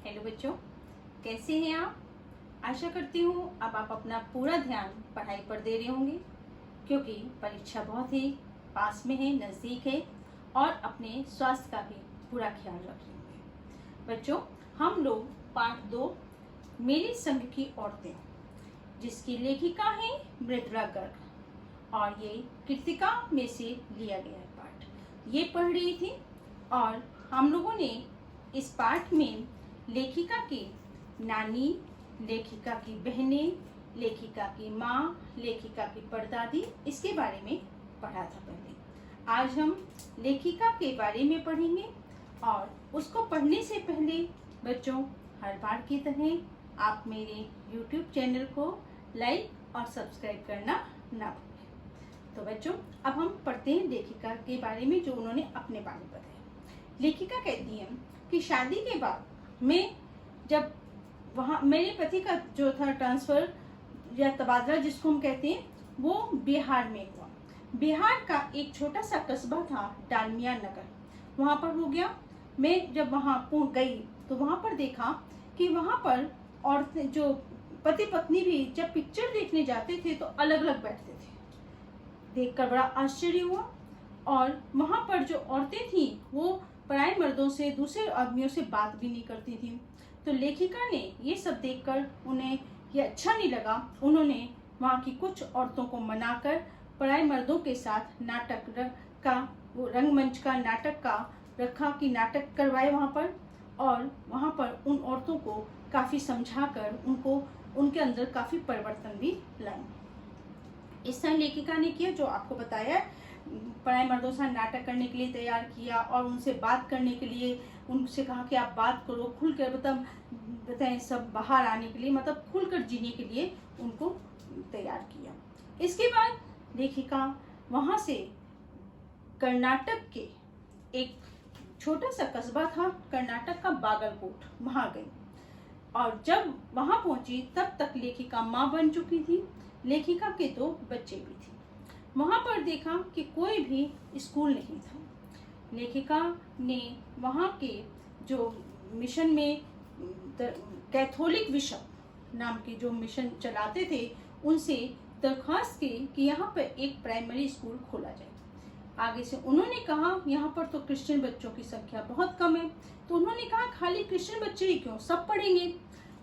Hello बच्चों, कैसे हैं आप। आशा करती हूँ अब आप अपना पूरा ध्यान पढ़ाई पर दे रहे होंगे, क्योंकि परीक्षा बहुत ही पास में है, नज़दीक है और अपने स्वास्थ्य का भी पूरा ख्याल रख रहे होंगे। बच्चों, हम लोग पाठ 2 मेरे संग की औरतें, जिसकी लेखिका है मृदुला गर्ग और ये कृतिका में से लिया गया है पाठ, ये पढ़ रही थी। और हम लोगों ने इस पाठ में लेखिका की नानी, लेखिका की बहनें, लेखिका की माँ, लेखिका की परदादी, इसके बारे में पढ़ा था पहले। आज हम लेखिका के बारे में पढ़ेंगे और उसको पढ़ने से पहले बच्चों, हर बार की तरह आप मेरे YouTube चैनल को लाइक और सब्सक्राइब करना ना भूलें। तो बच्चों, अब हम पढ़ते हैं लेखिका के बारे में, जो उन्होंने अपने बारे में बताया। लेखिका कहती हैं कि शादी के बाद मैं जब वहाँ मेरे पति का जो था ट्रांसफ़र या तबादला जिसको हम कहते हैं, वो बिहार में हुआ। बिहार का एक छोटा सा कस्बा था डालमिया नगर, वहाँ पर हो गया। मैं जब वहाँ गई तो वहाँ पर देखा कि वहाँ पर औरतें, जो पति पत्नी भी जब पिक्चर देखने जाते थे तो अलग अलग बैठते थे। देखकर बड़ा आश्चर्य हुआ। और वहाँ पर जो औरतें थीं वो पराये मर्दों से, दूसरे आदमियों से बात भी नहीं करती थी। तो लेखिका ने ये सब देखकर उन्हें ये अच्छा नहीं लगा। उन्होंने वहाँ की कुछ औरतों को मनाकर पराये मर्दों के साथ नाटक का, वो रंगमंच का नाटक का रखा कि नाटक करवाए वहाँ पर, और वहाँ पर उन औरतों को काफ़ी समझाकर उनको उनके अंदर काफ़ी परिवर्तन भी लाए। इस तरह लेखिका ने किया जो आपको बताया, पराये मर्दों से नाटक करने के लिए तैयार किया और उनसे बात करने के लिए उनसे कहा कि आप बात करो, खुलकर बताएं, सब बाहर आने के लिए, मतलब खुलकर जीने के लिए उनको तैयार किया। इसके बाद लेखिका वहाँ से कर्नाटक के एक छोटा सा कस्बा था, कर्नाटक का बागलकोट, वहाँ गई। और जब वहाँ पहुँची तब तक लेखिका माँ बन चुकी थी। लेखिका के 2 बच्चे भी थे। वहाँ पर देखा कि कोई भी स्कूल नहीं था। लेखिका ने वहाँ के जो मिशन में कैथोलिक बिशप नाम के जो मिशन चलाते थे, उनसे दरख्वास्त की कि यहाँ पर एक प्राइमरी स्कूल खोला जाए। आगे से उन्होंने कहा यहाँ पर तो क्रिश्चियन बच्चों की संख्या बहुत कम है। तो उन्होंने कहा खाली क्रिश्चियन बच्चे ही क्यों, सब पढ़ेंगे।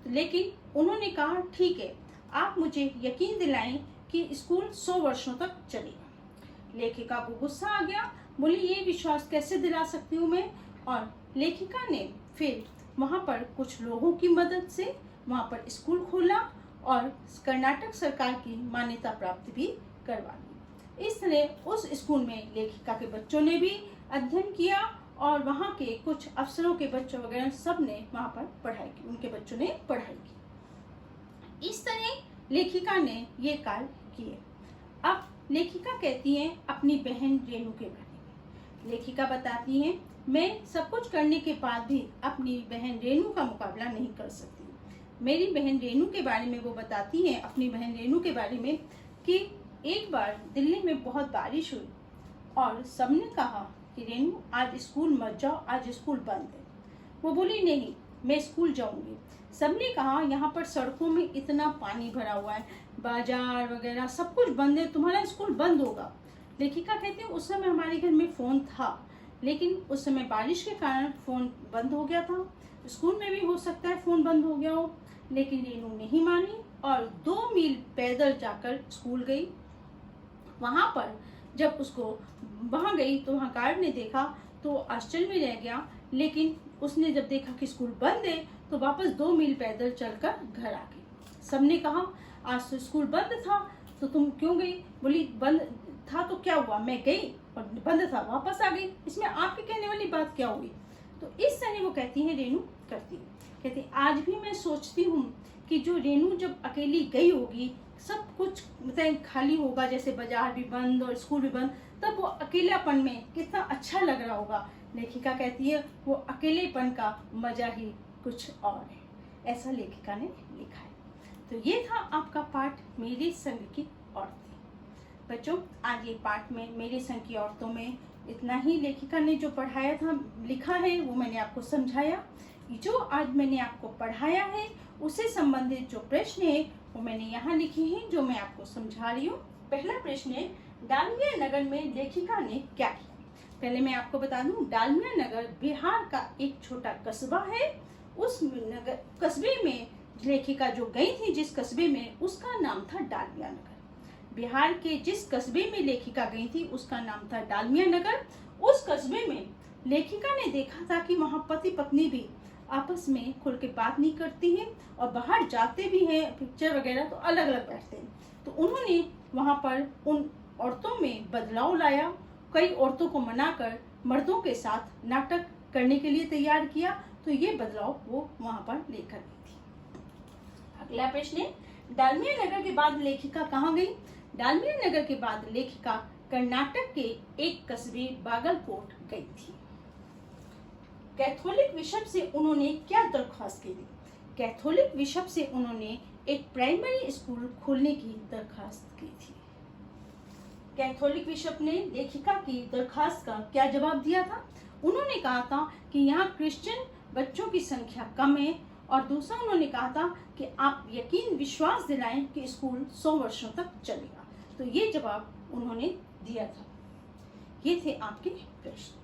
लेकिन उन्होंने कहा ठीक है, आप मुझे यकीन दिलाएं कि स्कूल 100 वर्षों तक चलेगा। लेखिका को गुस्सा आ गया, बोली ये विश्वास कैसे दिला सकती हूँ मैं। और लेखिका ने फिर वहाँ पर कुछ लोगों की मदद से वहाँ पर स्कूल खोला और कर्नाटक सरकार की मान्यता प्राप्त भी करवा दी। इस तरह उस स्कूल में लेखिका के बच्चों ने भी अध्ययन किया और वहाँ के कुछ अफसरों के बच्चों वगैरह सब ने वहाँ पर पढ़ाई की, उनके बच्चों ने पढ़ाई की। इस तरह लेखिका ने ये कार्य किए। अब लेखिका कहती हैं अपनी बहन रेणु के बारे में। लेखिका बताती हैं, मैं सब कुछ करने के बाद भी अपनी बहन रेणु का मुकाबला नहीं कर सकती। मेरी बहन रेणु के बारे में वो बताती हैं, अपनी बहन रेणु के बारे में, कि एक बार दिल्ली में बहुत बारिश हुई और सबने कहा कि रेणु आज स्कूल मत जाओ, आज स्कूल बंद है। वो बोली नहीं, मैं स्कूल जाऊंगी। सबने कहा यहाँ पर सड़कों में इतना पानी भरा हुआ है, बाजार वगैरह सब कुछ बंद है, तुम्हारा स्कूल बंद होगा। लेखिका कहती है उस समय हमारे घर में फ़ोन था, लेकिन उस समय बारिश के कारण फ़ोन बंद हो गया था। स्कूल में भी हो सकता है फ़ोन बंद हो गया हो। लेकिन रेणु नहीं मानी और 2 मील पैदल जाकर स्कूल गई। वहाँ पर जब उसको वहाँ गई तो वहाँ गार्ड ने देखा तो आश्चर्य में रह गया। लेकिन उसने जब देखा कि स्कूल बंद है तो वापस 2 मील पैदल चलकर घर आ गई। सबने कहा आज तो स्कूल बंद था तो तुम क्यों गई। बोली बंद था तो क्या हुआ, मैं गई और बंद था वापस आ गई, इसमें आपके कहने वाली बात क्या हुई। तो इस तरह वो कहती है, रेणु करती है। कहती आज भी मैं सोचती हूँ कि जो रेणु जब अकेली गई होगी, सब कुछ मतलब खाली होगा, जैसे बाजार भी बंद और स्कूल भी बंद, तब वो अकेलापन में कितना अच्छा लग रहा होगा। लेखिका कहती है वो अकेलेपन का मजा ही कुछ और है। ऐसा लेखिका ने लिखा है। तो ये था आपका पाठ मेरे संग की औरतें। बच्चों, आज ये पाठ में मेरे संग की औरतों में इतना ही लेखिका ने जो पढ़ाया था, लिखा है, वो मैंने आपको समझाया। जो आज मैंने आपको पढ़ाया है उससे संबंधित जो प्रश्न है वो मैंने यहाँ लिखे हैं, जो मैं आपको समझा रही हूँ। पहला प्रश्न है, डालमिया नगर में लेखिका ने क्या किया? पहले मैं आपको बता दूं, डालमिया नगर बिहार का एक छोटा कस्बा है। उस नगर कस्बे में लेखिका जो गई थी, जिस कस्बे में, उसका नाम था डालमिया नगर। बिहार के जिस कस्बे में लेखिका गई थी उसका नाम था डालमिया नगर। उस कस्बे में लेखिका ने देखा था कि वहाँ पति पत्नी भी आपस में खुल के बात नहीं करती हैं और बाहर जाते भी हैं पिक्चर वगैरह तो अलग अलग बैठते हैं। तो उन्होंने वहाँ पर उन औरतों में बदलाव लाया, कई औरतों को मनाकर मर्दों के साथ नाटक करने के लिए तैयार किया। तो ये बदलाव वो वहाँ पर लेकर गई थी। अगला प्रश्न है, डालमिया नगर के बाद लेखिका कहाँ गई? डालमिया नगर के बाद लेखिका कर्नाटक के एक कस्बे बागलकोट गई थी। कैथोलिक बिशप से उन्होंने क्या दरख्वास्त की थी? कैथोलिक बिशप से उन्होंने एक प्राइमरी स्कूल खोलने की दरख्वास्त की थी। कैथोलिक बिशप ने लेखिका की दरख्वास्त का क्या जवाब दिया था? उन्होंने कहा था कि यहाँ क्रिश्चियन बच्चों की संख्या कम है, और दूसरा उन्होंने कहा था कि आप यकीन विश्वास दिलाएं कि स्कूल 100 वर्षों तक चलेगा। तो ये जवाब उन्होंने दिया था। ये थे आपके प्रश्न।